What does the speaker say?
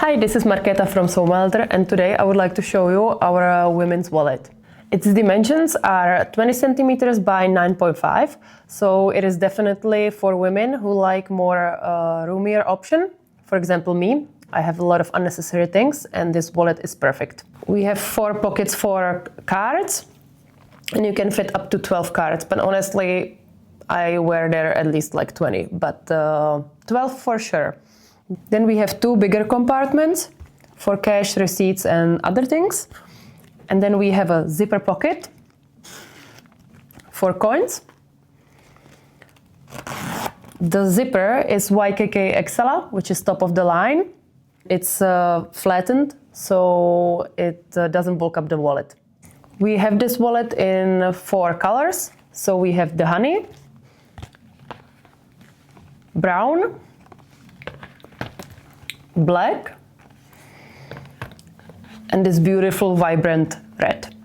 Hi, this is Marketa from Somelder, and today I would like to show you our women's wallet. Its dimensions are 20 centimeters by 9.5, so it is definitely for women who like more roomier option. For example, me. I have a lot of unnecessary things, and this wallet is perfect. We have 4 pockets for cards, and you can fit up to 12 cards, but honestly, I wear there at least like 20, but 12 for sure. Then we have 2 bigger compartments for cash, receipts, and other things. And then we have a zipper pocket for coins. The zipper is YKK XL, which is top of the line. It's flattened, so it doesn't bulk up the wallet. We have this wallet in 4 colors. So we have the honey, brown, black, and this beautiful vibrant red.